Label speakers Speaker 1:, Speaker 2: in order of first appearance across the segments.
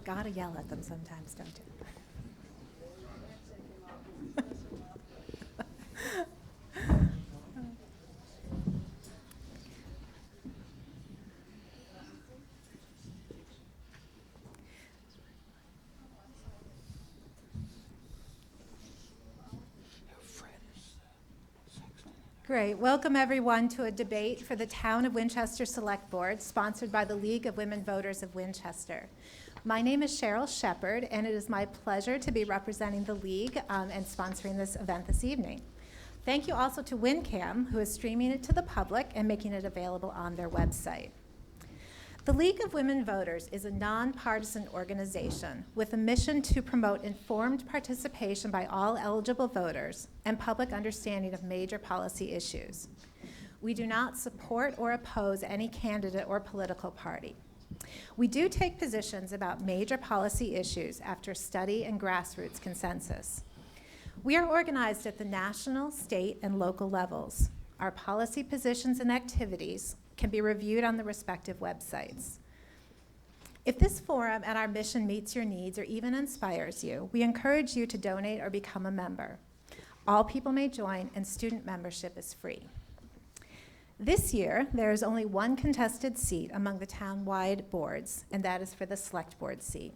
Speaker 1: You gotta yell at them sometimes, don't you? Great. Welcome, everyone, to a debate for the Town of Winchester Select Board, sponsored by the League of Women Voters of Winchester. My name is Cheryl Shepard, and it is my pleasure to be representing the League and sponsoring this event this evening. Thank you also to WinCam, who is streaming it to the public and making it available on their website. The League of Women Voters is a nonpartisan organization with a mission to promote informed participation by all eligible voters and public understanding of major policy issues. We do not support or oppose any candidate or political party. We do take positions about major policy issues after study and grassroots consensus. We are organized at the national, state, and local levels. Our policy positions and activities can be reviewed on the respective websites. If this forum and our mission meets your needs or even inspires you, we encourage you to donate or become a member. All people may join, and student membership is free. This year, there is only one contested seat among the town-wide boards, and that is for the select board seat.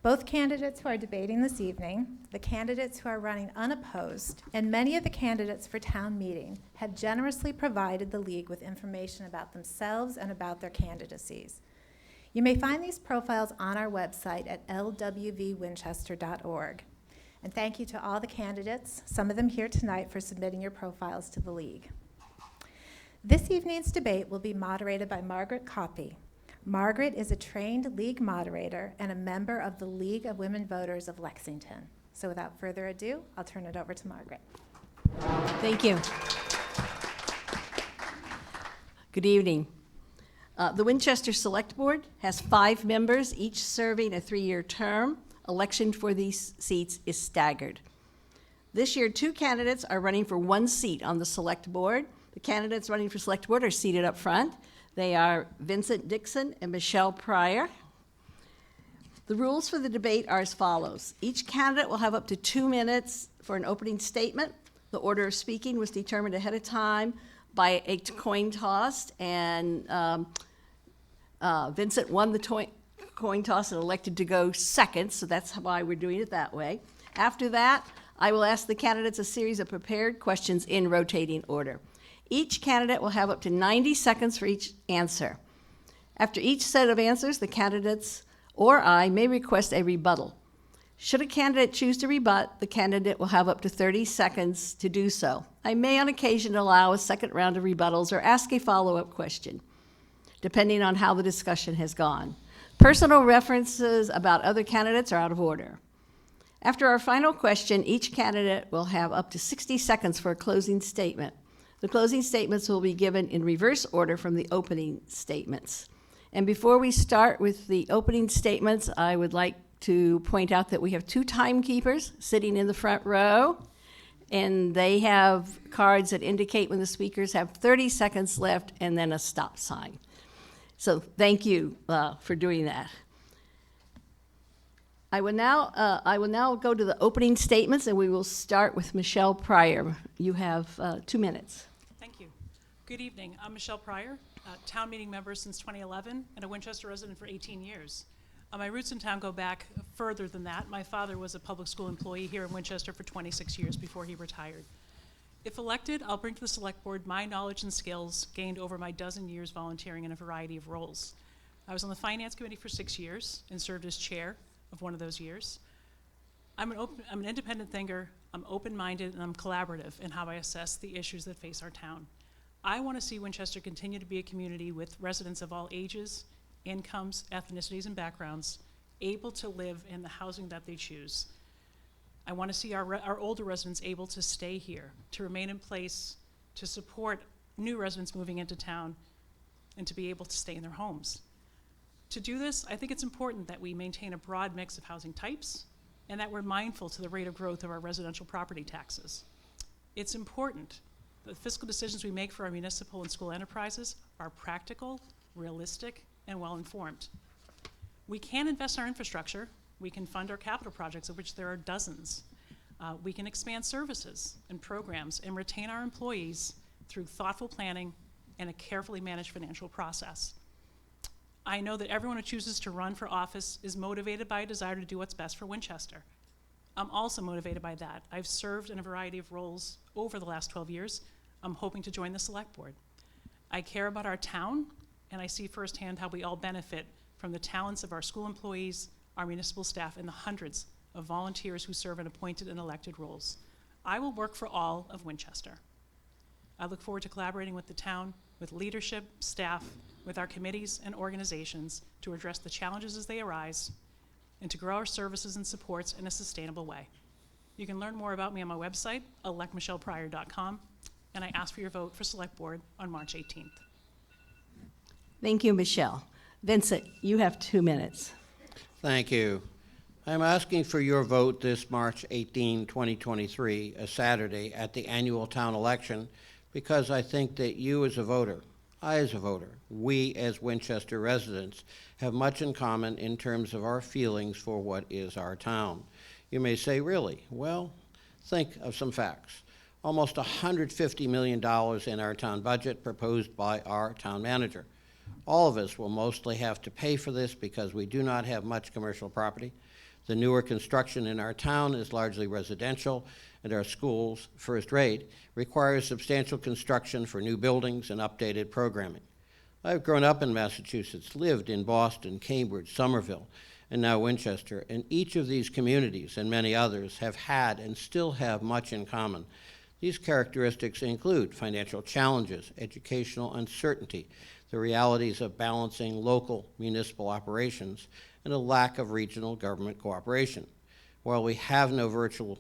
Speaker 1: Both candidates who are debating this evening, the candidates who are running unopposed, and many of the candidates for town meeting have generously provided the League with information about themselves and about their candidacies. You may find these profiles on our website at lwvwinchester.org. And thank you to all the candidates, some of them here tonight, for submitting your profiles to the League. This evening's debate will be moderated by Margaret Coppy. Margaret is a trained League moderator and a member of the League of Women Voters of Lexington. So without further ado, I'll turn it over to Margaret.
Speaker 2: Thank you. Good evening. The Winchester Select Board has 5 members, each serving a 3-year term. Election for these seats is staggered. This year, 2 candidates are running for 1 seat on the Select Board. The candidates running for Select Board are seated up front. They are Vincent Dixon and Michelle Pryor. The rules for the debate are as follows. Each candidate will have up to 2 minutes for an opening statement. The order of speaking was determined ahead of time by a coin toss, and Vincent won the coin toss and elected to go second, so that's why we're doing it that way. After that, I will ask the candidates a series of prepared questions in rotating order. Each candidate will have up to 90 seconds for each answer. After each set of answers, the candidates or I may request a rebuttal. Should a candidate choose to rebut, the candidate will have up to 30 seconds to do so. I may on occasion allow a second round of rebuttals or ask a follow-up question, depending on how the discussion has gone. Personal references about other candidates are out of order. After our final question, each candidate will have up to 60 seconds for a closing statement. The closing statements will be given in reverse order from the opening statements. And before we start with the opening statements, I would like to point out that we have 2 timekeepers sitting in the front row, and they have cards that indicate when the speakers have 30 seconds left and then a stop sign. So thank you for doing that. I will now go to the opening statements, and we will start with Michelle Pryor. You have 2 minutes.
Speaker 3: Thank you. Good evening. I'm Michelle Pryor, town meeting member since 2011 and a Winchester resident for 18 years. My roots in town go back further than that. My father was a public school employee here in Winchester for 26 years before he retired. If elected, I'll bring to the select board my knowledge and skills gained over my dozen years volunteering in a variety of roles. I was on the finance committee for 6 years and served as chair of one of those years. I'm an independent thinker, I'm open-minded, and I'm collaborative in how I assess the issues that face our town. I want to see Winchester continue to be a community with residents of all ages, incomes, ethnicities, and backgrounds able to live in the housing that they choose. I want to see our older residents able to stay here, to remain in place, to support new residents moving into town, and to be able to stay in their homes. To do this, I think it's important that we maintain a broad mix of housing types and that we're mindful to the rate of growth of our residential property taxes. It's important that the fiscal decisions we make for our municipal and school enterprises are practical, realistic, and well-informed. We can invest in our infrastructure. We can fund our capital projects, of which there are dozens. We can expand services and programs and retain our employees through thoughtful planning and a carefully managed financial process. I know that everyone who chooses to run for office is motivated by a desire to do what's best for Winchester. I'm also motivated by that. I've served in a variety of roles over the last 12 years. I'm hoping to join the select board. I care about our town, and I see firsthand how we all benefit from the talents of our school employees, our municipal staff, and the hundreds of volunteers who serve in appointed and elected roles. I will work for all of Winchester. I look forward to collaborating with the town, with leadership, staff, with our committees and organizations to address the challenges as they arise and to grow our services and supports in a sustainable way. You can learn more about me on my website, electmichellepryor.com, and I ask for your vote for Select Board on March 18th.
Speaker 2: Thank you, Michelle. Vincent, you have 2 minutes.
Speaker 4: Thank you. I'm asking for your vote this March 18, 2023, a Saturday, at the annual town election, because I think that you as a voter, I as a voter, we as Winchester residents have much in common in terms of our feelings for what is our town. You may say, really? Well, think of some facts. Almost $150 million in our town budget proposed by our town manager. All of us will mostly have to pay for this because we do not have much commercial property. The newer construction in our town is largely residential, and our schools, first rate, requires substantial construction for new buildings and updated programming. I've grown up in Massachusetts, lived in Boston, Cambridge, Somerville, and now Winchester, and each of these communities and many others have had and still have much in common. These characteristics include financial challenges, educational uncertainty, the realities of balancing local municipal operations, and a lack of regional government cooperation. While we have virtually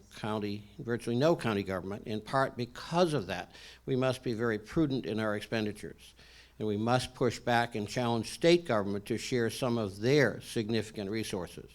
Speaker 4: no county government, in part because of that, we must be very prudent in our expenditures. And we must push back and challenge state government to share some of their significant resources.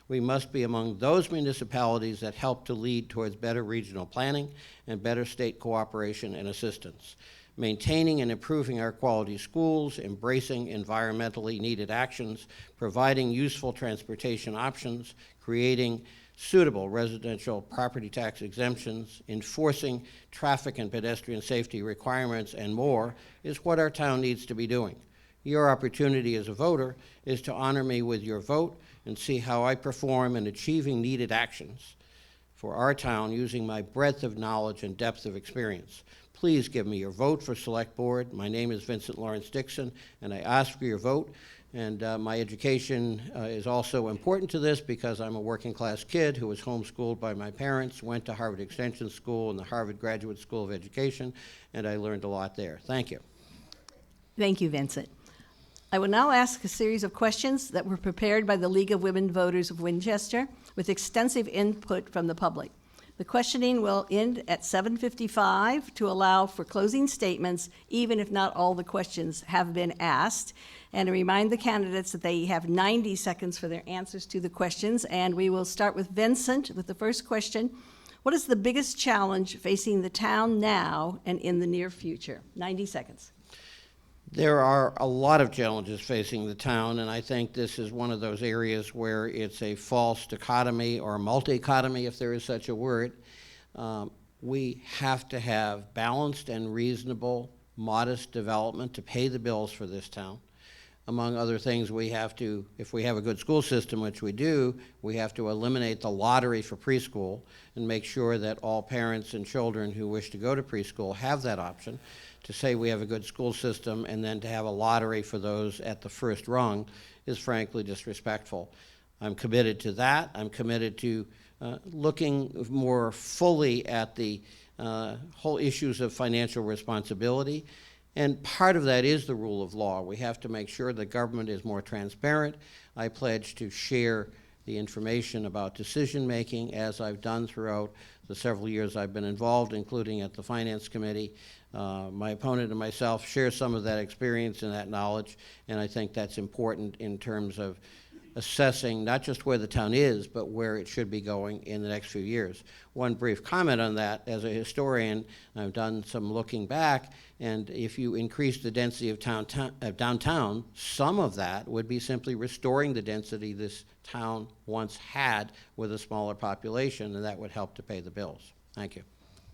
Speaker 4: We must be among those municipalities that help to lead towards better regional planning and better state cooperation and assistance. Maintaining and improving our quality schools, embracing environmentally needed actions, providing useful transportation options, creating suitable residential property tax exemptions, enforcing traffic and pedestrian safety requirements, and more is what our town needs to be doing. Your opportunity as a voter is to honor me with your vote and see how I perform in achieving needed actions for our town using my breadth of knowledge and depth of experience. Please give me your vote for Select Board. My name is Vincent Lawrence Dixon, and I ask for your vote. And my education is also important to this because I'm a working class kid who was homeschooled by my parents, went to Harvard Extension School and the Harvard Graduate School of Education, and I learned a lot there. Thank you.
Speaker 2: Thank you, Vincent. I will now ask a series of questions that were prepared by the League of Women Voters of Winchester with extensive input from the public. The questioning will end at 7:55 to allow for closing statements, even if not all the questions have been asked. And to remind the candidates that they have 90 seconds for their answers to the questions. And we will start with Vincent with the first question. What is the biggest challenge facing the town now and in the near future? 90 seconds.
Speaker 4: There are a lot of challenges facing the town, and I think this is one of those areas where it's a false dichotomy or multichotomy, if there is such a word. We have to have balanced and reasonable, modest development to pay the bills for this town. Among other things, we have to, if we have a good school system, which we do, we have to eliminate the lottery for preschool and make sure that all parents and children who wish to go to preschool have that option. To say we have a good school system and then to have a lottery for those at the first rung is frankly disrespectful. I'm committed to that. I'm committed to looking more fully at the whole issues of financial responsibility. And part of that is the rule of law. We have to make sure that government is more transparent. I pledge to share the information about decision-making, as I've done throughout the several years I've been involved, including at the Finance Committee. My opponent and myself share some of that experience and that knowledge, and I think that's important in terms of assessing not just where the town is, but where it should be going in the next few years. One brief comment on that: as a historian, I've done some looking back, and if you increase the density of downtown, some of that would be simply restoring the density this town once had with a smaller population, and that would help to pay the bills. Thank you.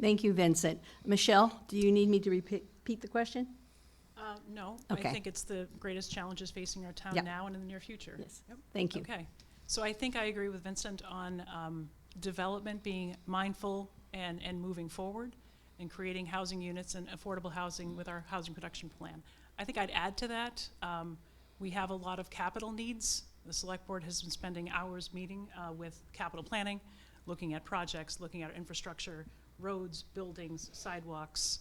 Speaker 2: Thank you, Vincent. Michelle, do you need me to repeat the question?
Speaker 3: No,
Speaker 2: Okay.
Speaker 3: I think it's the greatest challenges facing our town
Speaker 2: Yep.
Speaker 3: now and in the near future.
Speaker 2: Yes.
Speaker 3: Yep.
Speaker 2: Thank you.
Speaker 3: Okay, so I think I agree with Vincent on development being mindful and moving forward and creating housing units and affordable housing with our housing production plan. I think I'd add to that, we have a lot of capital needs. The select board has been spending hours meeting with capital planning, looking at projects, looking at our infrastructure, roads, buildings, sidewalks,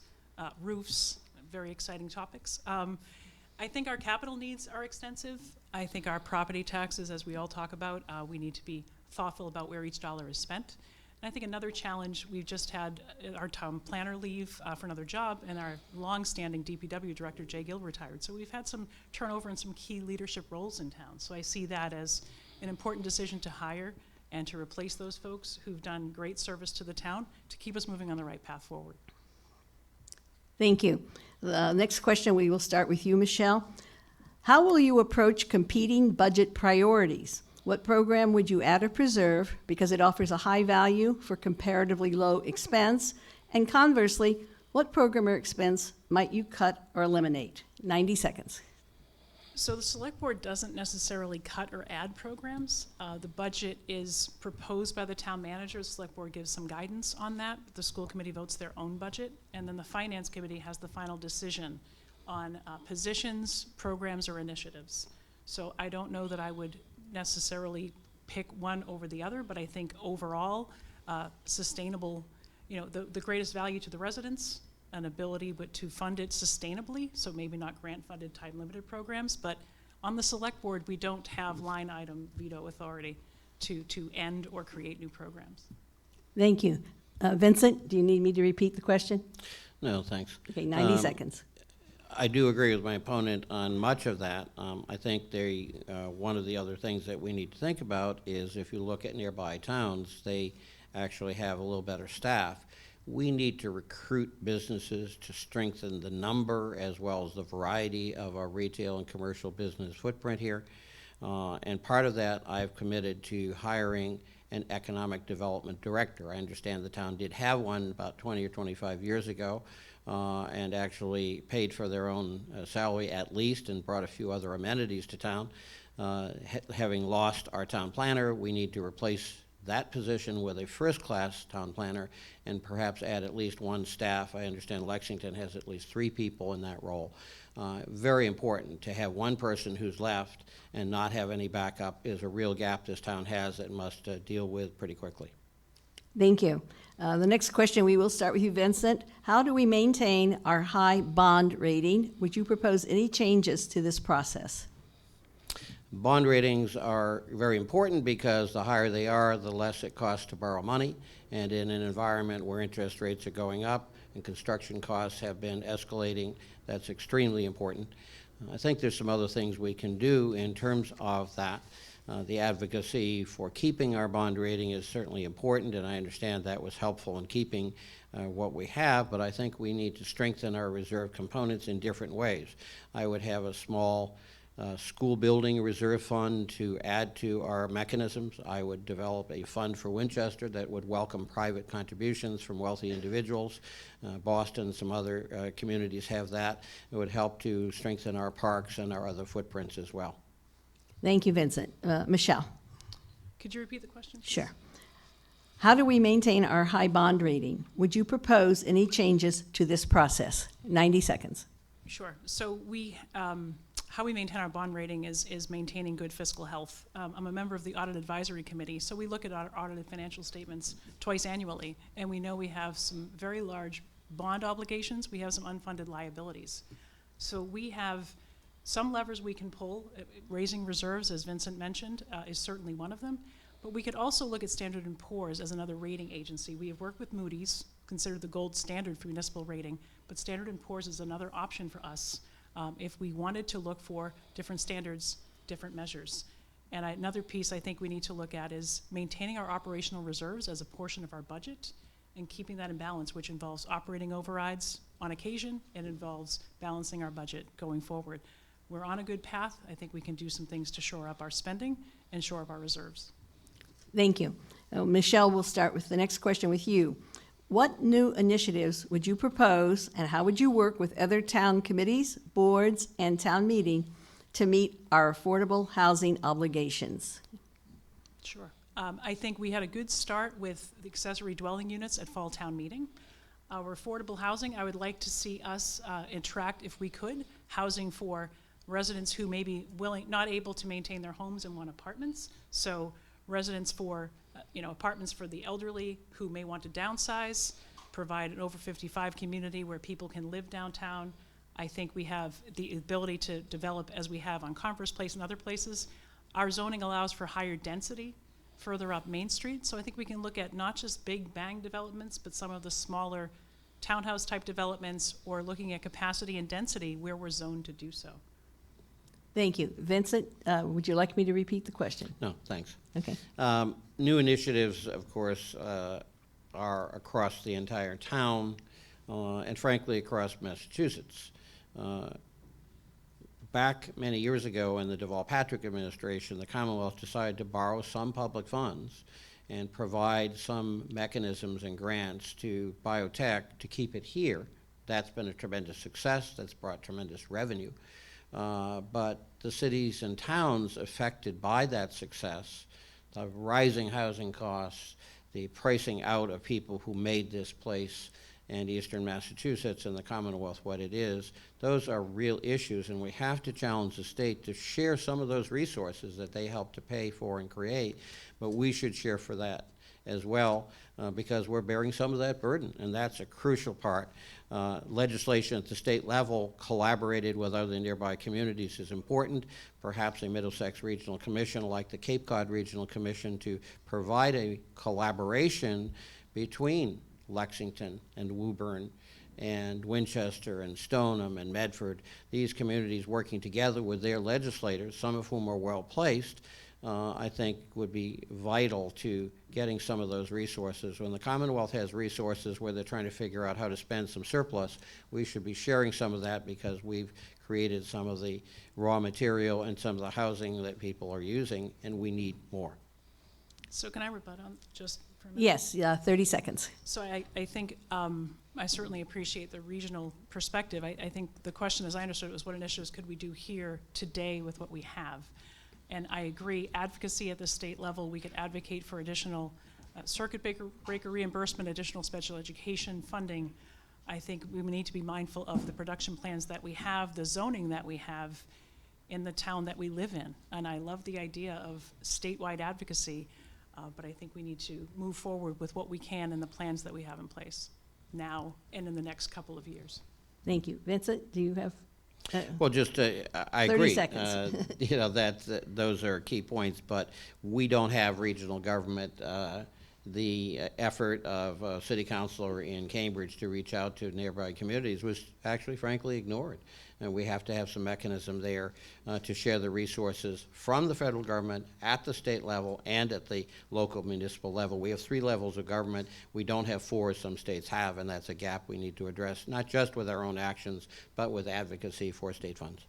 Speaker 3: roofs, very exciting topics. I think our capital needs are extensive. I think our property taxes, as we all talk about, we need to be thoughtful about where each dollar is spent. And I think another challenge, we've just had our town planner leave for another job, and our longstanding DPW director, Jay Gill, retired. So we've had some turnover in some key leadership roles in town. So I see that as an important decision to hire and to replace those folks who've done great service to the town to keep us moving on the right path forward.
Speaker 2: Thank you. The next question, we will start with you, Michelle. How will you approach competing budget priorities? What program would you add or preserve because it offers a high value for comparatively low expense? And conversely, what program or expense might you cut or eliminate? 90 seconds.
Speaker 3: So the select board doesn't necessarily cut or add programs. The budget is proposed by the town manager. The select board gives some guidance on that. The school committee votes their own budget, and then the finance committee has the final decision on positions, programs, or initiatives. So I don't know that I would necessarily pick one over the other, but I think overall, sustainable, the greatest value to the residents, an ability but to fund it sustainably, so maybe not grant-funded, time-limited programs, but on the select board, we don't have line item veto authority to end or create new programs.
Speaker 2: Thank you. Vincent, do you need me to repeat the question?
Speaker 4: No, thanks.
Speaker 2: Okay, 90 seconds.
Speaker 4: I do agree with my opponent on much of that. I think one of the other things that we need to think about is if you look at nearby towns, they actually have a little better staff. We need to recruit businesses to strengthen the number as well as the variety of our retail and commercial business footprint here. And part of that, I've committed to hiring an economic development director. I understand the town did have one about 20 or 25 years ago, and actually paid for their own salary at least and brought a few other amenities to town. Having lost our town planner, we need to replace that position with a first-class town planner and perhaps add at least one staff. I understand Lexington has at least 3 people in that role. Very important to have one person who's left and not have any backup is a real gap this town has that must deal with pretty quickly.
Speaker 2: Thank you. The next question, we will start with you, Vincent. How do we maintain our high bond rating? Would you propose any changes to this process?
Speaker 4: Bond ratings are very important because the higher they are, the less it costs to borrow money. And in an environment where interest rates are going up and construction costs have been escalating, that's extremely important. I think there's some other things we can do in terms of that. The advocacy for keeping our bond rating is certainly important, and I understand that was helpful in keeping what we have, but I think we need to strengthen our reserve components in different ways. I would have a small school building reserve fund to add to our mechanisms. I would develop a fund for Winchester that would welcome private contributions from wealthy individuals. Boston, some other communities have that. It would help to strengthen our parks and our other footprints as well.
Speaker 2: Thank you, Vincent. Michelle?
Speaker 3: Could you repeat the question, please?
Speaker 2: Sure. How do we maintain our high bond rating? Would you propose any changes to this process? 90 seconds.
Speaker 3: Sure. So how we maintain our bond rating is maintaining good fiscal health. I'm a member of the Audit Advisory Committee, so we look at our audited financial statements twice annually, and we know we have some very large bond obligations. We have some unfunded liabilities. So we have some levers we can pull. Raising reserves, as Vincent mentioned, is certainly one of them. But we could also look at Standard & Poor's as another rating agency. We have worked with Moody's, considered the gold standard for municipal rating, but Standard & Poor's is another option for us if we wanted to look for different standards, different measures. And another piece I think we need to look at is maintaining our operational reserves as a portion of our budget and keeping that in balance, which involves operating overrides on occasion and involves balancing our budget going forward. We're on a good path. I think we can do some things to shore up our spending and shore up our reserves.
Speaker 2: Thank you. Michelle, we'll start with the next question with you. What new initiatives would you propose, and how would you work with other town committees, boards, and town meeting to meet our affordable housing obligations?
Speaker 3: Sure. I think we had a good start with the accessory dwelling units at Fall Town Meeting. Our affordable housing, I would like to see us attract, if we could, housing for residents who may be not able to maintain their homes and want apartments. So residents for, apartments for the elderly who may want to downsize, provide an over 55 community where people can live downtown. I think we have the ability to develop, as we have on Converse Place and other places. Our zoning allows for higher density further up Main Street, so I think we can look at not just big bang developments, but some of the smaller townhouse type developments, or looking at capacity and density where we're zoned to do so.
Speaker 2: Thank you. Vincent, would you like me to repeat the question?
Speaker 4: No, thanks.
Speaker 2: Okay.
Speaker 4: New initiatives, of course, are across the entire town, and frankly, across Massachusetts. Back many years ago in the Deval-Patrick administration, the Commonwealth decided to borrow some public funds and provide some mechanisms and grants to biotech to keep it here. That's been a tremendous success. That's brought tremendous revenue. But the cities and towns affected by that success, the rising housing costs, the pricing out of people who made this place and Eastern Massachusetts and the Commonwealth what it is, those are real issues, and we have to challenge the state to share some of those resources that they help to pay for and create, but we should share for that as well, because we're bearing some of that burden, and that's a crucial part. Legislation at the state level collaborated with other nearby communities is important. Perhaps a Middlesex Regional Commission like the Cape Cod Regional Commission to provide a collaboration between Lexington and Woburn and Winchester and Stoneham and Medford, these communities working together with their legislators, some of whom are well placed, I think would be vital to getting some of those resources. When the Commonwealth has resources where they're trying to figure out how to spend some surplus, we should be sharing some of that because we've created some of the raw material and some of the housing that people are using, and we need more.
Speaker 3: So can I rebut on just for a minute?
Speaker 2: Yes, 30 seconds.
Speaker 3: So I think I certainly appreciate the regional perspective. I think the question, as I understood it, was what initiatives could we do here today with what we have? And I agree, advocacy at the state level, we could advocate for additional circuit breaker reimbursement, additional special education funding. I think we need to be mindful of the production plans that we have, the zoning that we have in the town that we live in. And I love the idea of statewide advocacy, but I think we need to move forward with what we can and the plans that we have in place now and in the next couple of years.
Speaker 2: Thank you. Vincent, do you have?
Speaker 4: Well, just, I
Speaker 2: 30
Speaker 4: agree.
Speaker 2: seconds.
Speaker 4: Those are key points, but we don't have regional government. The effort of a city councilor in Cambridge to reach out to nearby communities was actually, frankly, ignored. And we have to have some mechanism there to share the resources from the federal government at the state level and at the local municipal level. We have 3 levels of government. We don't have 4 as some states have, and that's a gap we need to address, not just with our own actions, but with advocacy for state funds.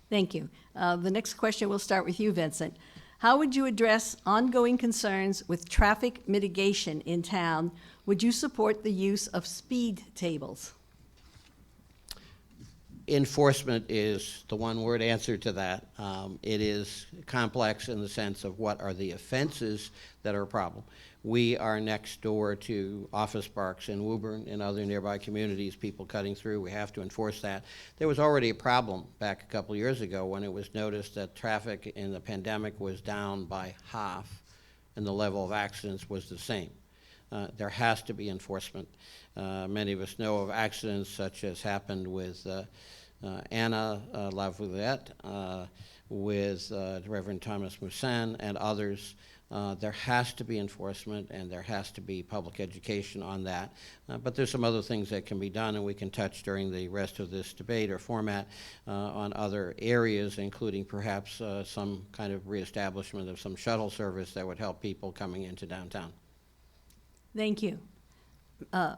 Speaker 2: Thank you. The next question, we'll start with you, Vincent. How would you address ongoing concerns with traffic mitigation in town? Would you support the use of speed tables?
Speaker 4: Enforcement is the one-word answer to that. It is complex in the sense of what are the offenses that are a problem. We are next door to office parks in Woburn and other nearby communities, people cutting through. We have to enforce that. There was already a problem back a couple years ago when it was noticed that traffic in the pandemic was down by half and the level of accidents was the same. There has to be enforcement. Many of us know of accidents such as happened with Anna Lavalette, with Reverend Thomas Moussin and others. There has to be enforcement, and there has to be public education on that. But there's some other things that can be done, and we can touch during the rest of this debate or format on other areas, including perhaps some kind of reestablishment of some shuttle service that would help people coming into downtown.
Speaker 2: Thank you.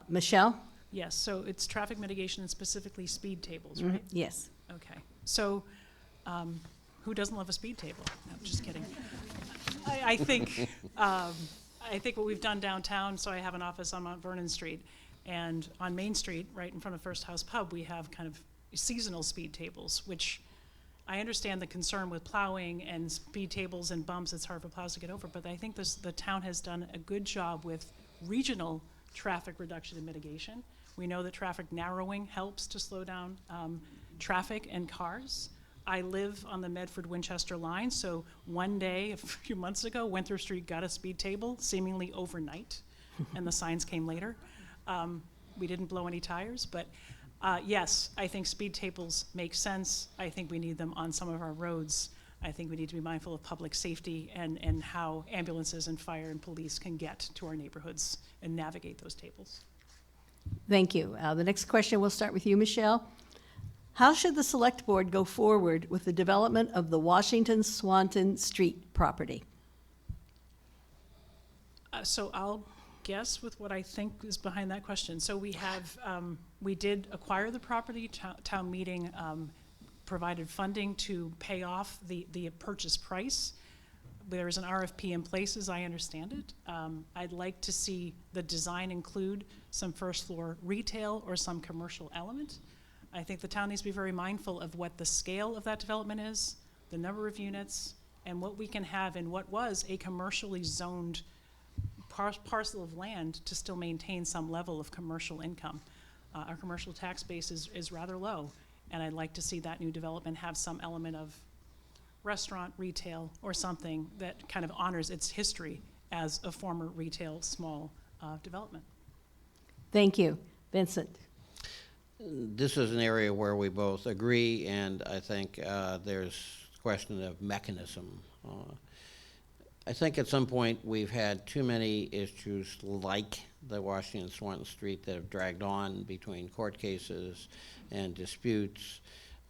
Speaker 2: Michelle?
Speaker 3: Yes, so it's traffic mitigation and specifically speed tables, right?
Speaker 2: Yes.
Speaker 3: Okay, so who doesn't love a speed table? No, just kidding. I think what we've done downtown, so I have an office on Mount Vernon Street, and on Main Street, right in front of First House Pub, we have kind of seasonal speed tables, which I understand the concern with plowing and speed tables and bumps, it's hard for plows to get over, but I think the town has done a good job with regional traffic reduction and mitigation. We know that traffic narrowing helps to slow down traffic and cars. I live on the Medford-Winchester line, so one day, a few months ago, Winthrop Street got a speed table, seemingly overnight, and the signs came later. We didn't blow any tires, but yes, I think speed tables make sense. I think we need them on some of our roads. I think we need to be mindful of public safety and how ambulances and fire and police can get to our neighborhoods and navigate those tables.
Speaker 2: Thank you. The next question, we'll start with you, Michelle. How should the Select Board go forward with the development of the Washington Swanton Street property?
Speaker 3: So I'll guess with what I think is behind that question. So we have, we did acquire the property. Town meeting provided funding to pay off the purchase price. There is an RFP in place, as I understand it. I'd like to see the design include some first floor retail or some commercial element. I think the town needs to be very mindful of what the scale of that development is, the number of units, and what we can have in what was a commercially zoned parcel of land to still maintain some level of commercial income. Our commercial tax base is rather low, and I'd like to see that new development have some element of restaurant, retail, or something that kind of honors its history as a former retail small development.
Speaker 2: Thank you. Vincent?
Speaker 4: This is an area where we both agree, and I think there's a question of mechanism. I think at some point we've had too many issues like the Washington Swanton Street that have dragged on between court cases and disputes.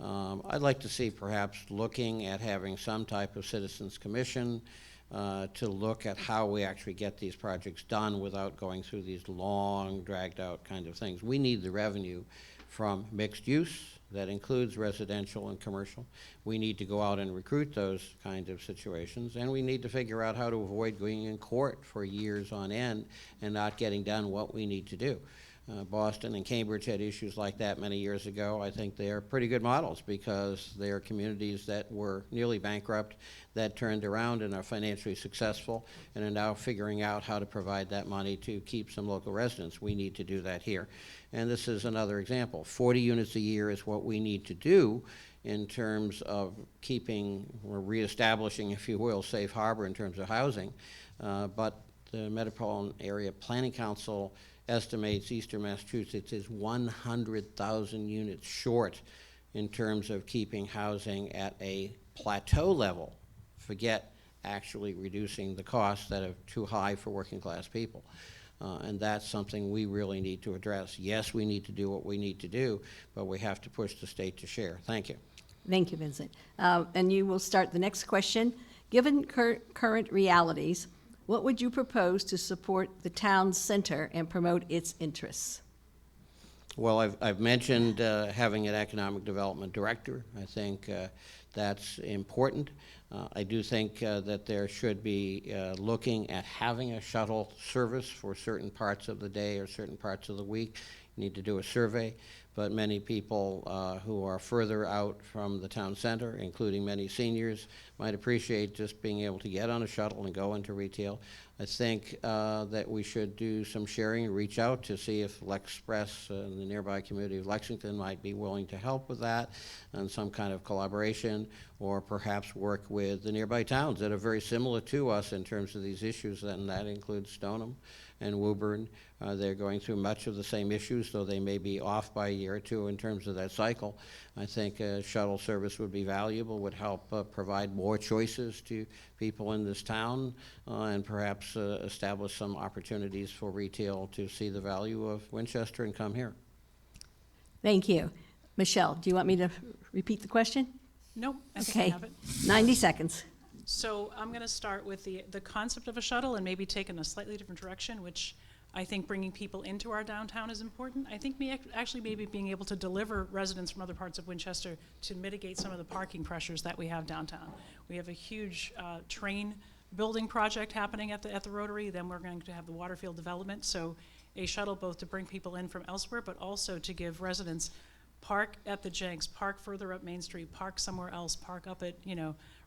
Speaker 4: I'd like to see perhaps looking at having some type of citizens commission to look at how we actually get these projects done without going through these long, dragged out kind of things. We need the revenue from mixed use that includes residential and commercial. We need to go out and recruit those kind of situations, and we need to figure out how to avoid going in court for years on end and not getting done what we need to do. Boston and Cambridge had issues like that many years ago. I think they are pretty good models because they are communities that were nearly bankrupt that turned around and are financially successful and are now figuring out how to provide that money to keep some local residents. We need to do that here. And this is another example. 40 units a year is what we need to do in terms of keeping or reestablishing, if you will, safe harbor in terms of housing. But the Metropolitan Area Planning Council estimates Eastern Massachusetts is 100,000 units short in terms of keeping housing at a plateau level. Forget actually reducing the costs that are too high for working class people. And that's something we really need to address. Yes, we need to do what we need to do, but we have to push the state to share. Thank you.
Speaker 2: Thank you, Vincent. And you will start the next question. Given current realities, what would you propose to support the town center and promote its interests?
Speaker 4: Well, I've mentioned having an economic development director. I think that's important. I do think that there should be looking at having a shuttle service for certain parts of the day or certain parts of the week. You need to do a survey, but many people who are further out from the town center, including many seniors, might appreciate just being able to get on a shuttle and go into retail. I think that we should do some sharing and reach out to see if Lexpress and the nearby community of Lexington might be willing to help with that and some kind of collaboration, or perhaps work with the nearby towns that are very similar to us in terms of these issues, and that includes Stoneham and Woburn. They're going through much of the same issues, though they may be off by a year or two in terms of that cycle. I think a shuttle service would be valuable, would help provide more choices to people in this town, and perhaps establish some opportunities for retail to see the value of Winchester and come here.
Speaker 2: Thank you. Michelle, do you want me to repeat the question?
Speaker 3: Nope, I think I
Speaker 2: Okay,
Speaker 3: have it.
Speaker 2: 90 seconds.
Speaker 3: So I'm going to start with the concept of a shuttle and maybe take in a slightly different direction, which I think bringing people into our downtown is important. I think actually maybe being able to deliver residents from other parts of Winchester to mitigate some of the parking pressures that we have downtown. We have a huge train building project happening at the Rotary. Then we're going to have the Waterfield development. So a shuttle both to bring people in from elsewhere, but also to give residents park at the Jenks, park further up Main Street, park somewhere else, park up at,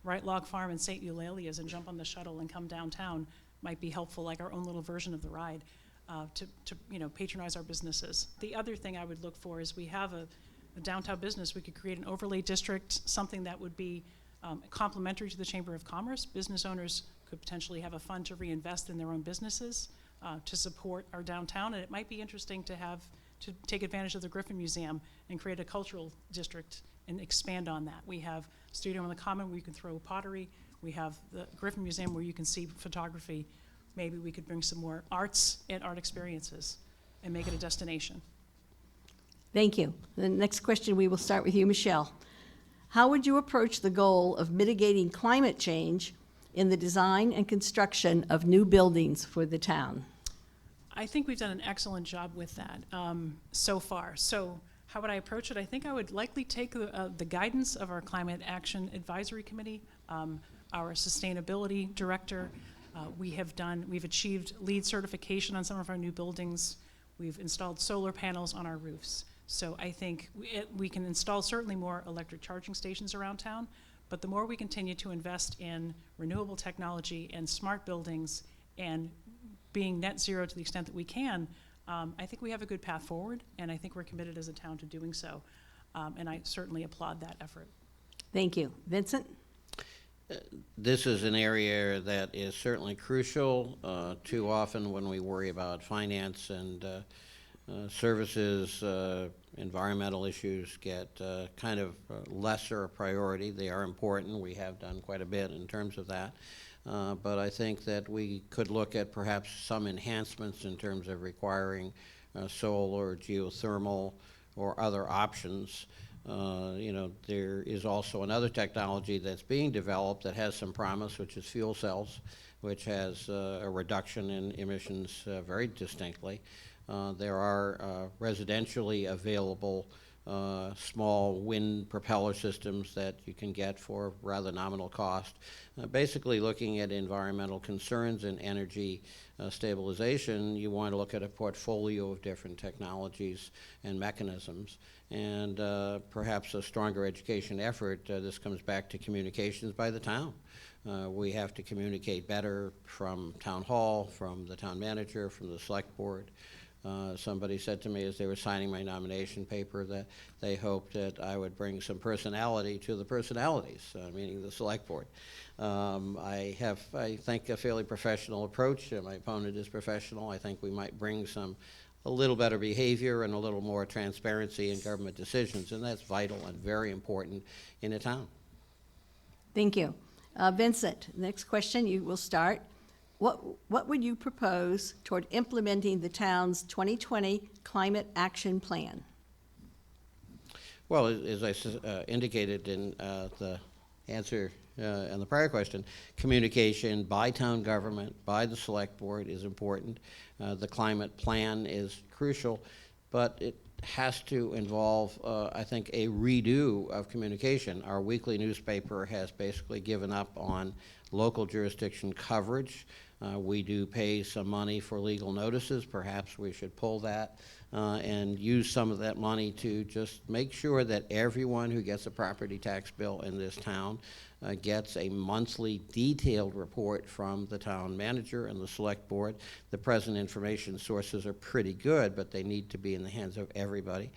Speaker 3: Right Log Farm and St. Eulalia's and jump on the shuttle and come downtown might be helpful, like our own little version of the ride, to patronize our businesses. The other thing I would look for is we have a downtown business. We could create an overlay district, something that would be complementary to the Chamber of Commerce. Business owners could potentially have a fund to reinvest in their own businesses to support our downtown, and it might be interesting to take advantage of the Griffin Museum and create a cultural district and expand on that. We have Studio on the Common where you can throw pottery. We have the Griffin Museum where you can see photography. Maybe we could bring some more arts and art experiences and make it a destination.
Speaker 2: Thank you. The next question, we will start with you, Michelle. How would you approach the goal of mitigating climate change in the design and construction of new buildings for the town?
Speaker 3: I think we've done an excellent job with that so far. So how would I approach it? I think I would likely take the guidance of our Climate Action Advisory Committee, our Sustainability Director. We've achieved LEED certification on some of our new buildings. We've installed solar panels on our roofs. So I think we can install certainly more electric charging stations around town, but the more we continue to invest in renewable technology and smart buildings and being net zero to the extent that we can, I think we have a good path forward, and I think we're committed as a town to doing so. And I certainly applaud that effort.
Speaker 2: Thank you. Vincent?
Speaker 4: This is an area that is certainly crucial. Too often when we worry about finance and services, environmental issues get kind of lesser a priority. They are important. We have done quite a bit in terms of that. But I think that we could look at perhaps some enhancements in terms of requiring solar, geothermal, or other options. There is also another technology that's being developed that has some promise, which is fuel cells, which has a reduction in emissions very distinctly. There are residentially available small wind propeller systems that you can get for rather nominal cost. Basically looking at environmental concerns and energy stabilization, you want to look at a portfolio of different technologies and mechanisms, and perhaps a stronger education effort. This comes back to communications by the town. We have to communicate better from town hall, from the town manager, from the select board. Somebody said to me as they were signing my nomination paper that they hoped that I would bring some personality to the personalities, meaning the select board. I have, I think, a fairly professional approach. My opponent is professional. I think we might bring a little better behavior and a little more transparency in government decisions, and that's vital and very important in a town.
Speaker 2: Thank you. Vincent, next question, you will start. What would you propose toward implementing the town's 2020 Climate Action Plan?
Speaker 4: Well, as I indicated in the answer in the prior question, communication by town government, by the select board is important. The climate plan is crucial, but it has to involve, I think, a redo of communication. Our weekly newspaper has basically given up on local jurisdiction coverage. We do pay some money for legal notices. Perhaps we should pull that and use some of that money to just make sure that everyone who gets a property tax bill in this town gets a monthly detailed report from the town manager and the select board. The present information sources are pretty good, but they need to be in the hands of everybody.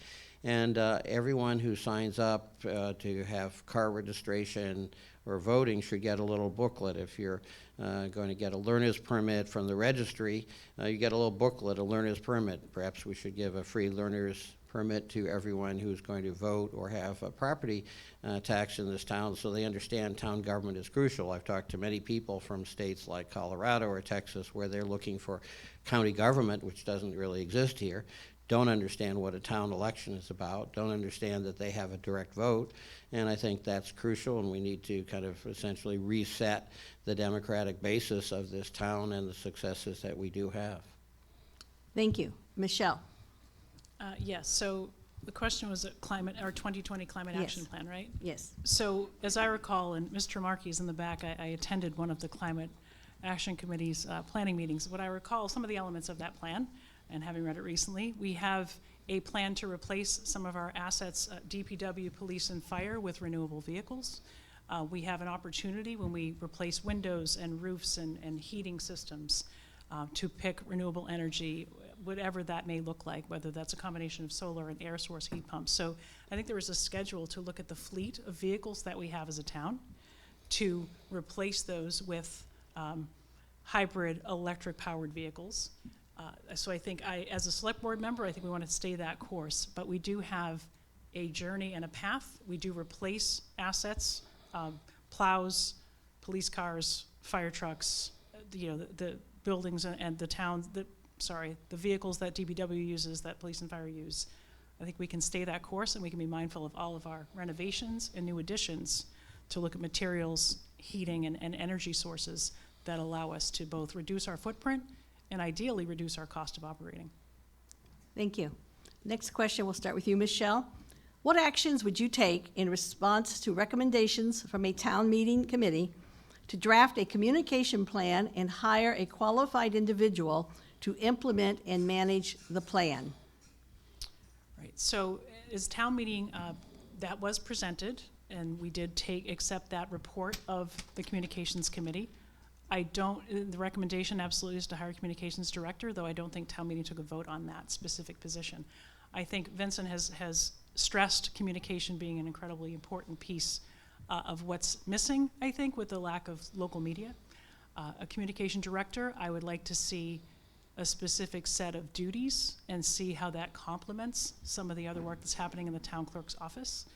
Speaker 4: And everyone who signs up to have car registration or voting should get a little booklet. If you're going to get a learner's permit from the registry, you get a little booklet, a learner's permit. Perhaps we should give a free learner's permit to everyone who's going to vote or have a property tax in this town, so they understand town government is crucial. I've talked to many people from states like Colorado or Texas where they're looking for county government, which doesn't really exist here, don't understand what a town election is about, don't understand that they have a direct vote, and I think that's crucial, and we need to kind of essentially reset the democratic basis of this town and the successes that we do have.
Speaker 2: Thank you. Michelle?
Speaker 3: Yes, so the question was a climate, our 2020 Climate
Speaker 2: Yes.
Speaker 3: Action Plan, right?
Speaker 2: Yes.
Speaker 3: So as I recall, and Mr. Markey is in the back, I attended one of the Climate Action Committee's planning meetings. What I recall, some of the elements of that plan, and having read it recently, we have a plan to replace some of our assets, DPW, police, and fire, with renewable vehicles. We have an opportunity when we replace windows and roofs and heating systems to pick renewable energy, whatever that may look like, whether that's a combination of solar and air source heat pumps. So I think there is a schedule to look at the fleet of vehicles that we have as a town, to replace those with hybrid electric-powered vehicles. So I think as a select board member, I think we want to stay that course, but we do have a journey and a path. We do replace assets, plows, police cars, fire trucks, the buildings and the towns, the vehicles that DPW uses, that police and fire use. I think we can stay that course, and we can be mindful of all of our renovations and new additions to look at materials, heating, and energy sources that allow us to both reduce our footprint and ideally reduce our cost of operating.
Speaker 2: Thank you. Next question, we'll start with you, Michelle. What actions would you take in response to recommendations from a town meeting committee to draft a communication plan and hire a qualified individual to implement and manage the plan?
Speaker 3: Right, so as town meeting, that was presented, and we did accept that report of the communications committee. The recommendation absolutely is to hire a communications director, though I don't think town meeting took a vote on that specific position. I think Vincent has stressed communication being an incredibly important piece of what's missing, I think, with the lack of local media. A communication director, I would like to see a specific set of duties and see how that complements some of the other work that's happening in the town clerk's office.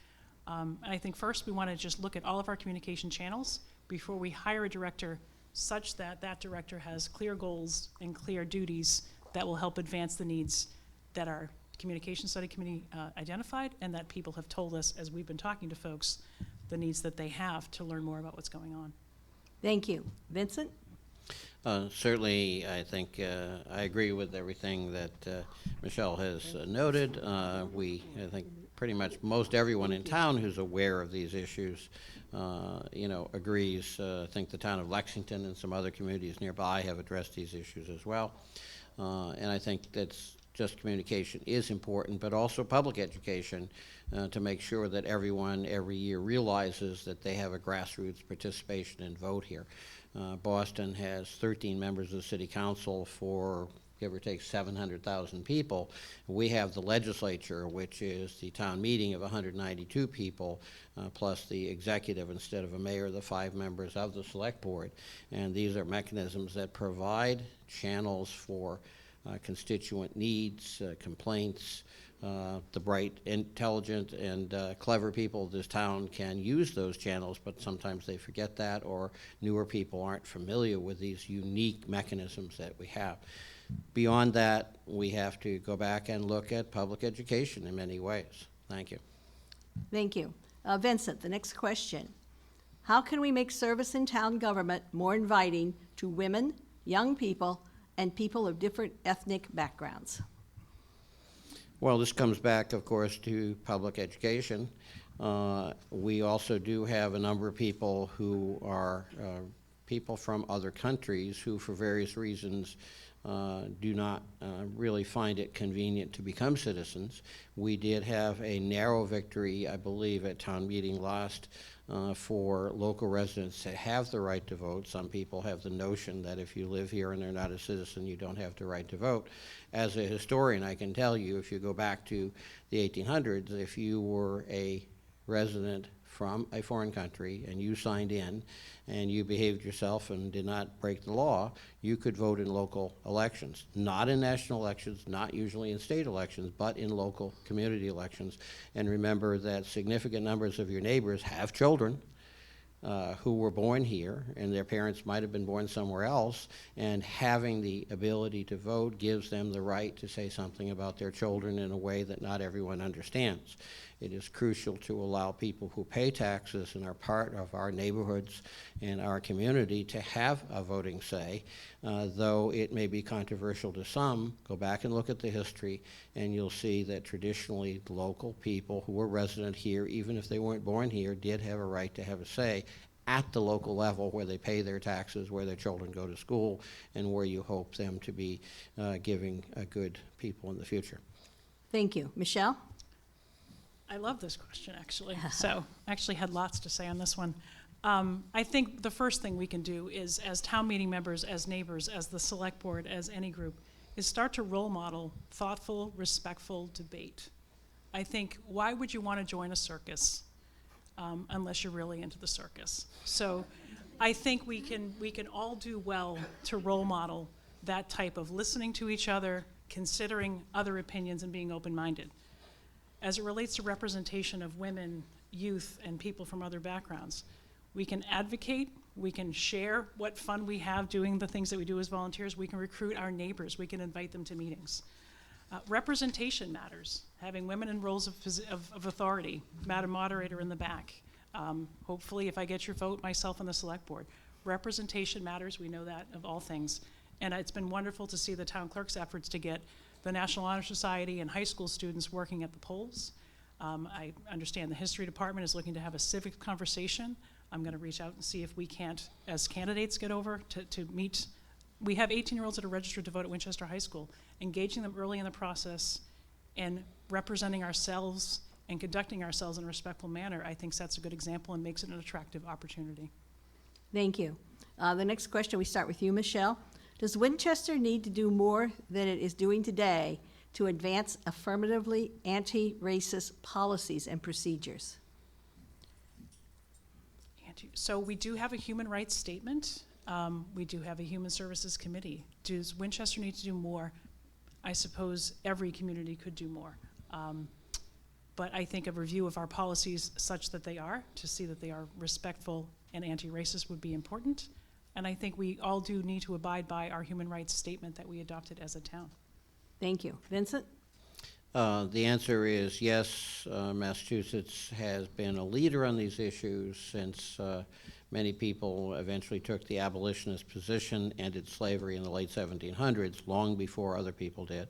Speaker 3: And I think first we want to just look at all of our communication channels before we hire a director, such that that director has clear goals and clear duties that will help advance the needs that our communication study committee identified, and that people have told us as we've been talking to folks, the needs that they have to learn more about what's going on.
Speaker 2: Thank you. Vincent?
Speaker 4: Certainly, I think I agree with everything that Michelle has noted. I think pretty much most everyone in town who's aware of these issues, agrees. I think the town of Lexington and some other communities nearby have addressed these issues as well. And I think that's just communication is important, but also public education to make sure that everyone every year realizes that they have a grassroots participation and vote here. Boston has 13 members of the city council for give or take 700,000 people. We have the legislature, which is the town meeting of 192 people, plus the executive instead of a mayor, the 5 members of the select board. And these are mechanisms that provide channels for constituent needs, complaints. The bright, intelligent, and clever people of this town can use those channels, but sometimes they forget that, or newer people aren't familiar with these unique mechanisms that we have. Beyond that, we have to go back and look at public education in many ways. Thank you.
Speaker 2: Thank you. Vincent, the next question. How can we make service in town government more inviting to women, young people, and people of different ethnic backgrounds?
Speaker 4: Well, this comes back, of course, to public education. We also do have a number of people who are people from other countries who, for various reasons, do not really find it convenient to become citizens. We did have a narrow victory, I believe, at town meeting last for local residents that have the right to vote. Some people have the notion that if you live here and they're not a citizen, you don't have the right to vote. As a historian, I can tell you, if you go back to the 1800s, if you were a resident from a foreign country and you signed in and you behaved yourself and did not break the law, you could vote in local elections. Not in national elections, not usually in state elections, but in local community elections. And remember that significant numbers of your neighbors have children who were born here, and their parents might have been born somewhere else, and having the ability to vote gives them the right to say something about their children in a way that not everyone understands. It is crucial to allow people who pay taxes and are part of our neighborhoods and our community to have a voting say, though it may be controversial to some. Go back and look at the history, and you'll see that traditionally local people who were resident here, even if they weren't born here, did have a right to have a say at the local level where they pay their taxes, where their children go to school, and where you hope them to be giving good people in the future.
Speaker 2: Thank you. Michelle?
Speaker 3: I love this question, actually. So I actually had lots to say on this one. I think the first thing we can do is, as town meeting members, as neighbors, as the select board, as any group, is start to role model thoughtful, respectful debate. I think, why would you want to join a circus unless you're really into the circus? So I think we can all do well to role model that type of listening to each other, considering other opinions, and being open-minded. As it relates to representation of women, youth, and people from other backgrounds, we can advocate, we can share what fun we have doing the things that we do as volunteers, we can recruit our neighbors, we can invite them to meetings. Representation matters. Having women in roles of authority, Madam Moderator in the back. Hopefully, if I get your vote, myself and the select board. Representation matters, we know that of all things. And it's been wonderful to see the town clerk's efforts to get the National Honor Society and high school students working at the polls. I understand the history department is looking to have a civic conversation. I'm going to reach out and see if we can't, as candidates, get over to meet. We have 18-year-olds that are registered to vote at Winchester High School. Engaging them early in the process and representing ourselves and conducting ourselves in a respectful manner, I think sets a good example and makes it an attractive opportunity.
Speaker 2: Thank you. The next question, we start with you, Michelle. Does Winchester need to do more than it is doing today to advance affirmatively anti-racist policies and procedures?
Speaker 3: So we do have a human rights statement. We do have a human services committee. Does Winchester need to do more? I suppose every community could do more. But I think a review of our policies such that they are, to see that they are respectful and anti-racist, would be important. And I think we all do need to abide by our human rights statement that we adopted as a town.
Speaker 2: Thank you. Vincent?
Speaker 4: The answer is yes. Massachusetts has been a leader on these issues since many people eventually took the abolitionist position, ended slavery in the late 1700s, long before other people did.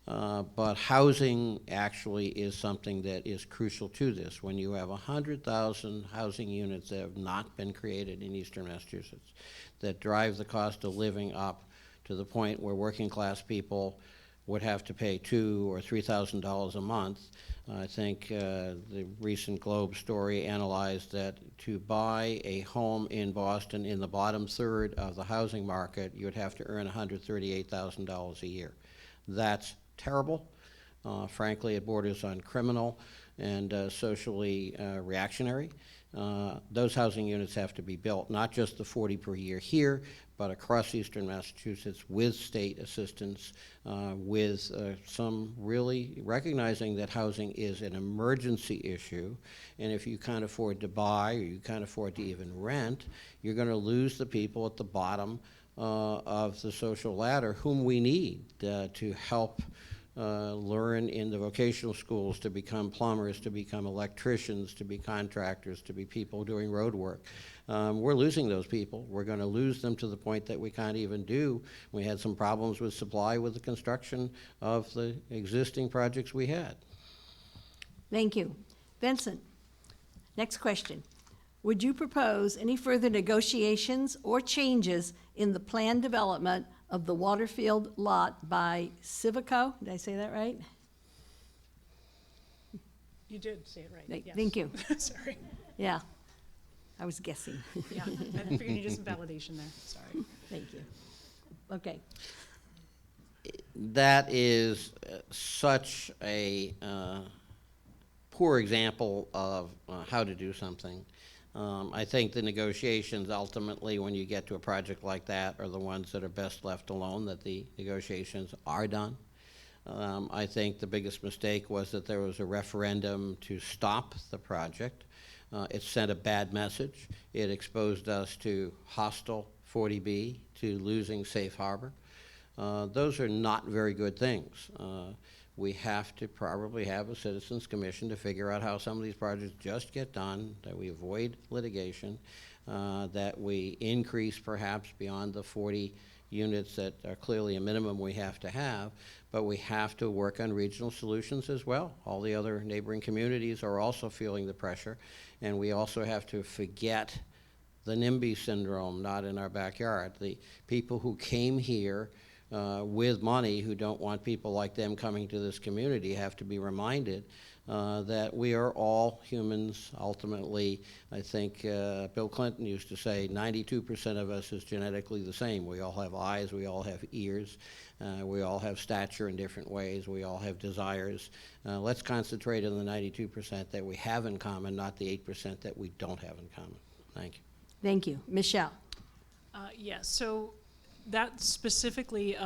Speaker 4: But housing actually is something that is crucial to this. When you have 100,000 housing units that have not been created in eastern Massachusetts, that drive the cost of living up to the point where working class people would have to pay $2,000 or $3,000 a month. I think the recent Globe story analyzed that to buy a home in Boston in the bottom third of the housing market, you would have to earn $138,000 a year. That's terrible. Frankly, it borders on criminal and socially reactionary. Those housing units have to be built, not just the 40 per year here, but across eastern Massachusetts with state assistance, with some really recognizing that housing is an emergency issue, and if you can't afford to buy or you can't afford to even rent, you're going to lose the people at the bottom of the social ladder whom we need to help learn in the vocational schools to become plumbers, to become electricians, to be contractors, to be people doing road work. We're losing those people. We're going to lose them to the point that we can't even do. We had some problems with supply with the construction of the existing projects we had.
Speaker 2: Thank you. Vincent, next question. Would you propose any further negotiations or changes in the planned development of the Waterfield lot by Civico? Did I say that right?
Speaker 3: You did say it right, yes.
Speaker 2: Thank you.
Speaker 3: Sorry.
Speaker 2: Yeah, I was guessing.
Speaker 3: Yeah, I figured you needed some validation there, sorry.
Speaker 2: Thank you. Okay.
Speaker 4: That is such a poor example of how to do something. I think the negotiations ultimately, when you get to a project like that, are the ones that are best left alone, that the negotiations are done. I think the biggest mistake was that there was a referendum to stop the project. It sent a bad message. It exposed us to hostile 40B, to losing safe harbor. Those are not very good things. We have to probably have a citizens commission to figure out how some of these projects just get done, that we avoid litigation, that we increase perhaps beyond the 40 units that are clearly a minimum we have to have, but we have to work on regional solutions as well. All the other neighboring communities are also feeling the pressure, and we also have to forget the NIMBY syndrome, not in our backyard. The people who came here with money, who don't want people like them coming to this community, have to be reminded that we are all humans. Ultimately, I think Bill Clinton used to say 92% of us is genetically the same. We all have eyes, we all have ears, we all have stature in different ways, we all have desires. Let's concentrate on the 92% that we have in common, not the 8% that we don't have in common. Thank you.
Speaker 2: Thank you. Michelle?
Speaker 3: Yes, so that specifically,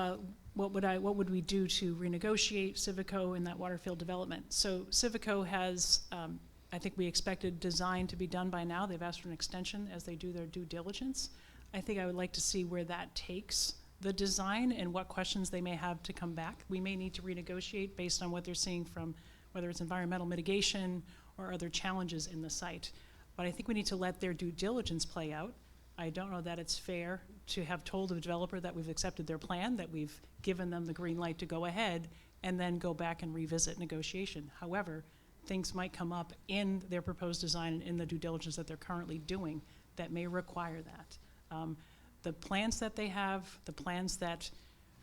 Speaker 3: what would we do to renegotiate Civico in that Waterfield development? So Civico has, I think we expected design to be done by now. They've asked for an extension as they do their due diligence. I think I would like to see where that takes the design and what questions they may have to come back. We may need to renegotiate based on what they're seeing from whether it's environmental mitigation or other challenges in the site. But I think we need to let their due diligence play out. I don't know that it's fair to have told the developer that we've accepted their plan, that we've given them the green light to go ahead, and then go back and revisit negotiation. However, things might come up in their proposed design and in the due diligence that they're currently doing that may require that. The plans that they have, the plans that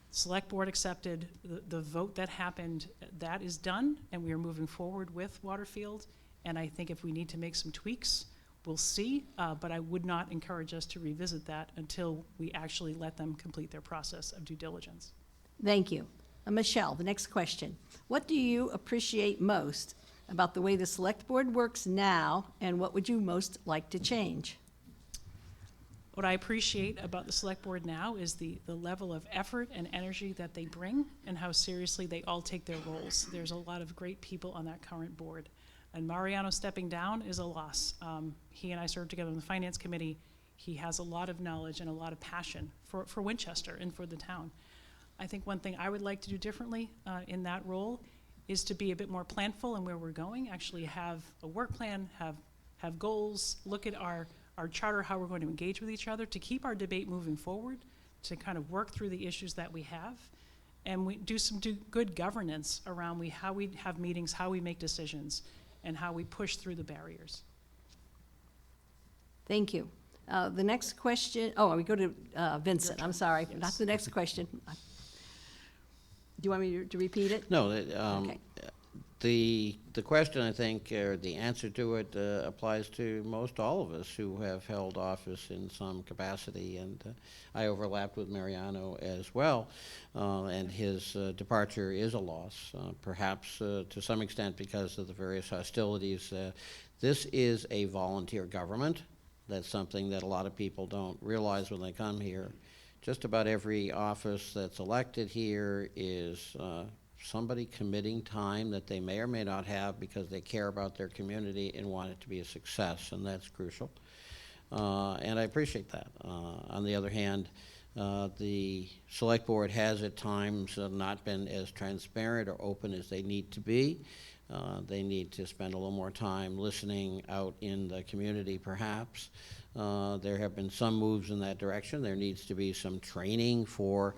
Speaker 3: Select Board accepted, the vote that happened, that is done, and we are moving forward with Waterfield. And I think if we need to make some tweaks, we'll see, but I would not encourage us to revisit that until we actually let them complete their process of due diligence.
Speaker 2: Thank you. Michelle, the next question. What do you appreciate most about the way the Select Board works now, and what would you most like to change?
Speaker 3: What I appreciate about the Select Board now is the level of effort and energy that they bring and how seriously they all take their roles. There's a lot of great people on that current board. And Mariano stepping down is a loss. He and I served together on the Finance Committee. He has a lot of knowledge and a lot of passion for Winchester and for the town. I think one thing I would like to do differently in that role is to be a bit more planful in where we're going, actually have a work plan, have goals, look at our charter, how we're going to engage with each other, to keep our debate moving forward, to kind of work through the issues that we have, and we do good governance around how we have meetings, how we make decisions, and how we push through the barriers.
Speaker 2: Thank you. The next question, we go to Vincent. I'm sorry,
Speaker 3: Yes.
Speaker 2: not the next question. Do you want me to repeat it?
Speaker 4: No,
Speaker 2: Okay.
Speaker 4: the question, I think, or the answer to it applies to most all of us who have held office in some capacity, and I overlapped with Mariano as well, and his departure is a loss, perhaps to some extent because of the various hostilities. This is a volunteer government. That's something that a lot of people don't realize when they come here. Just about every office that's elected here is somebody committing time that they may or may not have because they care about their community and want it to be a success, and that's crucial. And I appreciate that. On the other hand, the Select Board has at times not been as transparent or open as they need to be. They need to spend a little more time listening out in the community, perhaps. There have been some moves in that direction. There needs to be some training for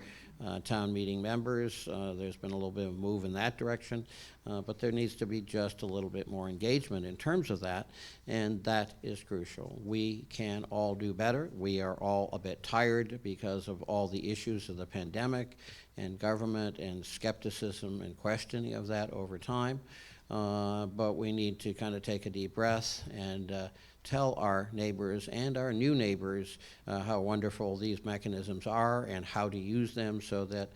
Speaker 4: town meeting members. There's been a little bit of a move in that direction, but there needs to be just a little bit more engagement in terms of that, and that is crucial. We can all do better. We are all a bit tired because of all the issues of the pandemic and government and skepticism and questioning of that over time. but we need to kind of take a deep breath and tell our neighbors and our new neighbors how wonderful these mechanisms are and how to use them so that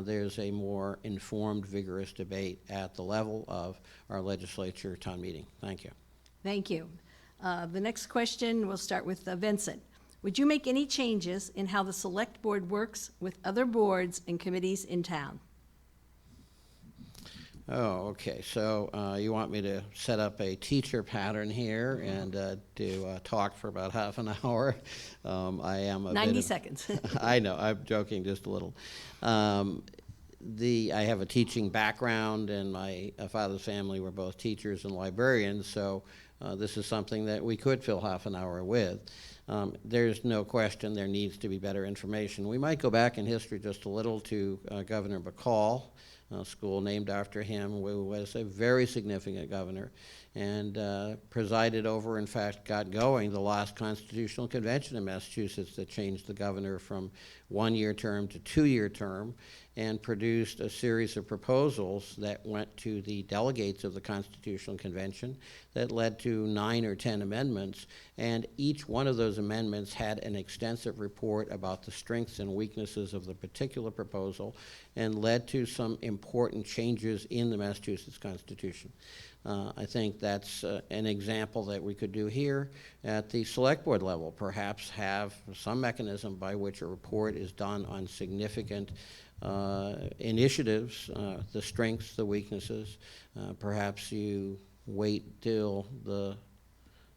Speaker 4: there's a more informed, vigorous debate at the level of our legislature town meeting. Thank you.
Speaker 2: Thank you. The next question, we'll start with Vincent. Would you make any changes in how the select board works with other boards and committees in town?
Speaker 4: Oh, okay. So you want me to set up a teacher pattern here and to talk for about half an hour? I am a
Speaker 2: 90
Speaker 4: bit of-
Speaker 2: seconds.
Speaker 4: I know. I'm joking just a little. I have a teaching background, and my father's family were both teachers and librarians, so this is something that we could fill half an hour with. There's no question there needs to be better information. We might go back in history just a little to Governor McCall, a school named after him, who was a very significant governor and presided over, in fact, got going the last constitutional convention in Massachusetts that changed the governor from one-year term to two-year term, and produced a series of proposals that went to the delegates of the Constitutional Convention that led to 9 or 10 amendments, and each one of those amendments had an extensive report about the strengths and weaknesses of the particular proposal and led to some important changes in the Massachusetts Constitution. I think that's an example that we could do here at the select board level, perhaps have some mechanism by which a report is done on significant initiatives, the strengths, the weaknesses. Perhaps you wait till the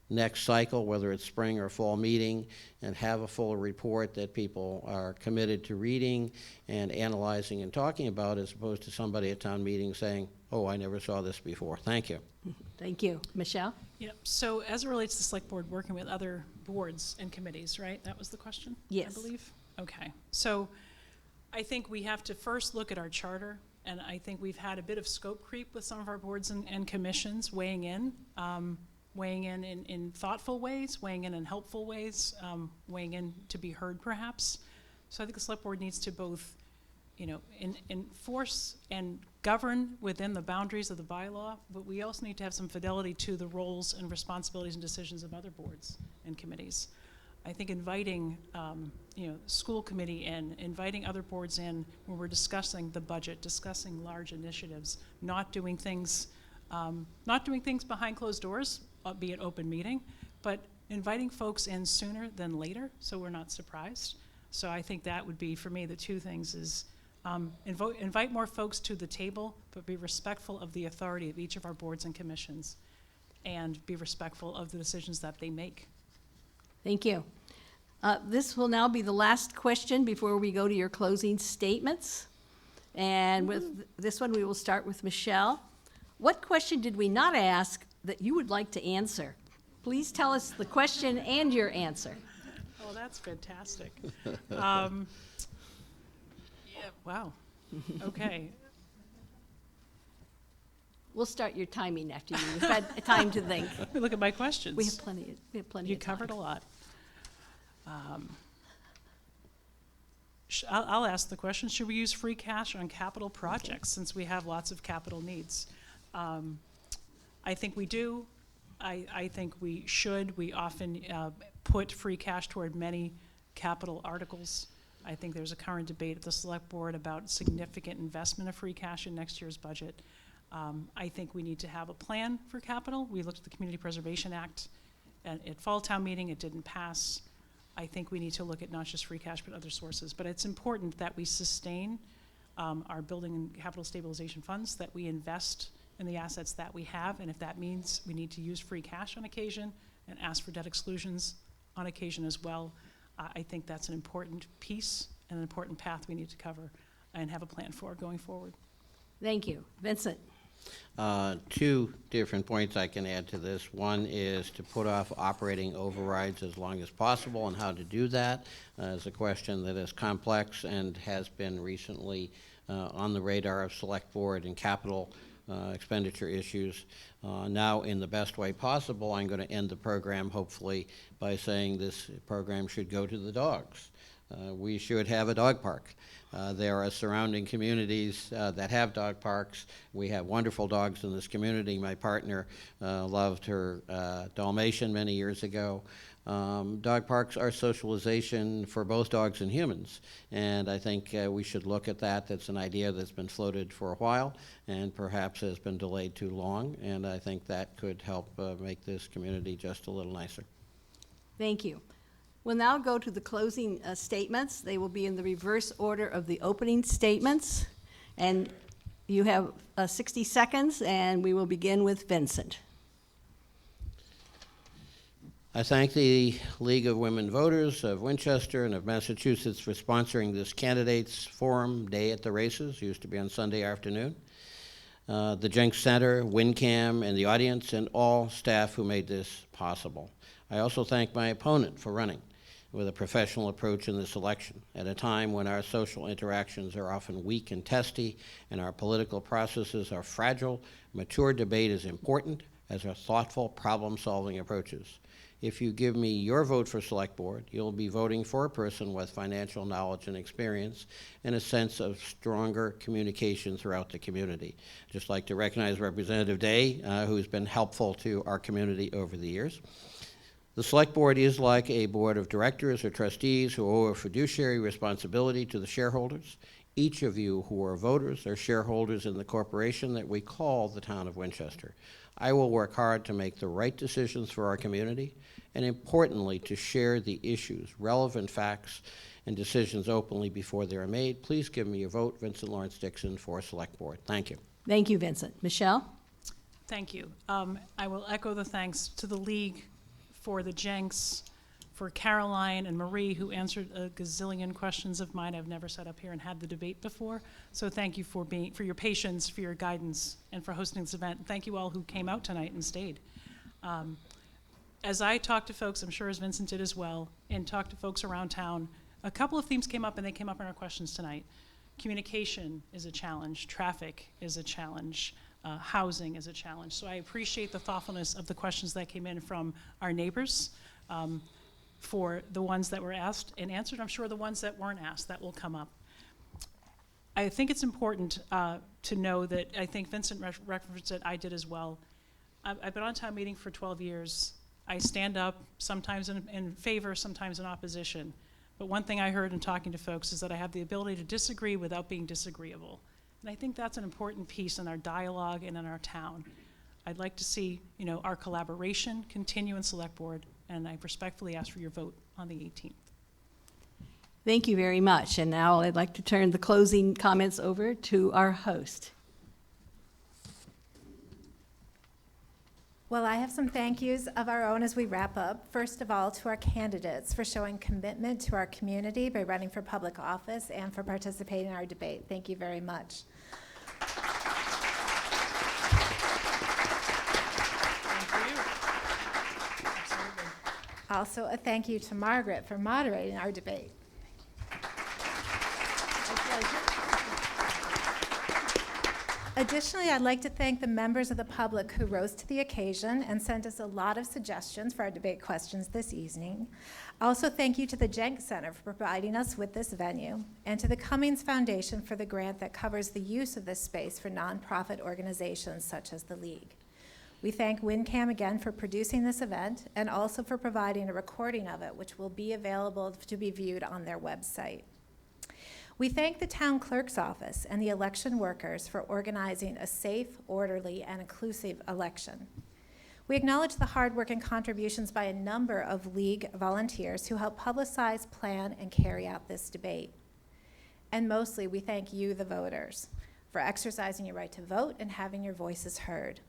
Speaker 4: next cycle, whether it's spring or fall meeting, and have a full report that people are committed to reading and analyzing and talking about, as opposed to somebody at town meeting saying, oh, I never saw this before. Thank you.
Speaker 2: Thank you. Michelle?
Speaker 3: Yeah, so as it relates to select board working with other boards and committees, right? That was the question?
Speaker 2: Yes.
Speaker 3: I believe? Okay. So I think we have to first look at our charter, and I think we've had a bit of scope creep with some of our boards and commissions weighing in thoughtful ways, weighing in helpful ways, weighing in to be heard perhaps. So I think the select board needs to both, enforce and govern within the boundaries of the bylaw, but we also need to have some fidelity to the roles and responsibilities and decisions of other boards and committees. I think inviting, school committee in, inviting other boards in when we're discussing the budget, discussing large initiatives, not doing things behind closed doors, be it open meeting, but inviting folks in sooner than later so we're not surprised. So I think that would be, for me, the two things is invite more folks to the table, but be respectful of the authority of each of our boards and commissions, and be respectful of the decisions that they make.
Speaker 2: Thank you. This will now be the last question before we go to your closing statements. And with this one, we will start with Michelle. What question did we not ask that you would like to answer? Please tell us the question and your answer.
Speaker 3: Oh, that's fantastic. Yeah, wow. Okay.
Speaker 2: We'll start your timing after you've had time to think.
Speaker 3: Let me look at my questions.
Speaker 2: We have plenty
Speaker 3: You
Speaker 2: of time.
Speaker 3: covered a lot. I'll ask the question, should we use free cash on capital projects since we have lots of capital needs? I think we do. I think we should. We often put free cash toward many capital articles. I think there's a current debate at the select board about significant investment of free cash in next year's budget. I think we need to have a plan for capital. We looked at the Community Preservation Act at fall town meeting. It didn't pass. I think we need to look at not just free cash but other sources. But it's important that we sustain our building and capital stabilization funds, that we invest in the assets that we have, and if that means we need to use free cash on occasion and ask for debt exclusions on occasion as well, I think that's an important piece and an important path we need to cover and have a plan for going forward.
Speaker 2: Thank you. Vincent?
Speaker 4: Two different points I can add to this. One is to put off operating overrides as long as possible, and how to do that is a question that is complex and has been recently on the radar of select board and capital expenditure issues. Now, in the best way possible, I'm going to end the program hopefully by saying this program should go to the dogs. We should have a dog park. There are surrounding communities that have dog parks. We have wonderful dogs in this community. My partner loved her Dalmatian many years ago. Dog parks are socialization for both dogs and humans, and I think we should look at that. That's an idea that's been floated for a while and perhaps has been delayed too long, and I think that could help make this community just a little nicer.
Speaker 2: Thank you. We'll now go to the closing statements. They will be in the reverse order of the opening statements. And you have 60 seconds, and we will begin with Vincent.
Speaker 4: I thank the League of Women Voters of Winchester and of Massachusetts for sponsoring this candidates forum day at the races. It used to be on Sunday afternoon. The Jenks Center, WinCam, and the audience, and all staff who made this possible. I also thank my opponent for running with a professional approach in this election at a time when our social interactions are often weak and testy and our political processes are fragile. Mature debate is important, as are thoughtful problem-solving approaches. If you give me your vote for Select Board, you'll be voting for a person with financial knowledge and experience and a sense of stronger communication throughout the community. I'd just like to recognize Representative Day, who's been helpful to our community over the years. The Select Board is like a board of directors or trustees who owe a fiduciary responsibility to the shareholders. Each of you who are voters are shareholders in the corporation that we call the Town of Winchester. I will work hard to make the right decisions for our community, and importantly, to share the issues, relevant facts, and decisions openly before they are made. Please give me your vote, Vincent Lawrence Dixon, for Select Board. Thank you.
Speaker 2: Thank you, Vincent. Michelle?
Speaker 3: Thank you. I will echo the thanks to the League, for the Jenks, for Caroline and Marie, who answered a gazillion questions of mine. I've never sat up here and had the debate before. So thank you for your patience, for your guidance, and for hosting this event. Thank you all who came out tonight and stayed. As I talked to folks, I'm sure as Vincent did as well, and talked to folks around town, a couple of themes came up, and they came up in our questions tonight. Communication is a challenge. Traffic is a challenge. Housing is a challenge. So I appreciate the thoughtfulness of the questions that came in from our neighbors, for the ones that were asked and answered. I'm sure the ones that weren't asked, that will come up. I think it's important to know that I think Vincent referenced it, I did as well. I've been on town meeting for 12 years. I stand up sometimes in favor, sometimes in opposition. But one thing I heard in talking to folks is that I have the ability to disagree without being disagreeable. And I think that's an important piece in our dialogue and in our town. I'd like to see, our collaboration continue in Select Board, and I respectfully ask for your vote on the 18th.
Speaker 2: Thank you very much. And now I'd like to turn the closing comments over to our host.
Speaker 1: Well, I have some thank yous of our own as we wrap up. First of all, to our candidates for showing commitment to our community by running for public office and for participating in our debate. Thank you very much.
Speaker 3: Thank you. Absolutely.
Speaker 1: Also, a thank you to Margaret for moderating our debate. Additionally, I'd like to thank the members of the public who rose to the occasion and sent us a lot of suggestions for our debate questions this evening. Also, thank you to the Jenks Center for providing us with this venue, and to the Cummings Foundation for the grant that covers the use of this space for nonprofit organizations such as the League. We thank WinCam again for producing this event and also for providing a recording of it, which will be available to be viewed on their website. We thank the town clerk's office and the election workers for organizing a safe, orderly, and inclusive election. We acknowledge the hard work and contributions by a number of League volunteers who help publicize, plan, and carry out this debate. And mostly, we thank you, the voters, for exercising your right to vote and having your voices heard.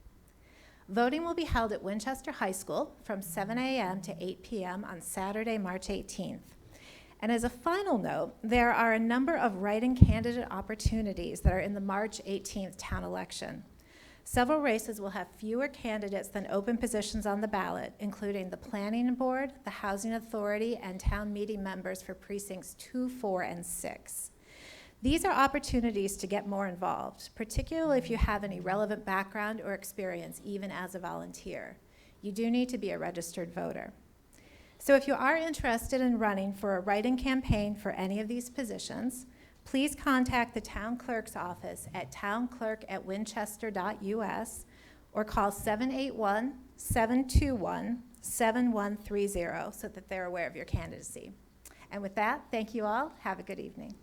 Speaker 1: Voting will be held at Winchester High School from 7 a.m. to 8 p.m. on Saturday, March 18th. And as a final note, there are a number of write-in candidate opportunities that are in the March 18th town election. Several races will have fewer candidates than open positions on the ballot, including the Planning Board, the Housing Authority, and town meeting members for precincts 2, 4, and 6. These are opportunities to get more involved, particularly if you have any relevant background or experience, even as a volunteer. You do need to be a registered voter. So if you are interested in running for a write-in campaign for any of these positions, please contact the town clerk's office at townclerk@winchester.us or call 781-721-7130 so that they're aware of your candidacy. And with that, thank you all. Have a good evening.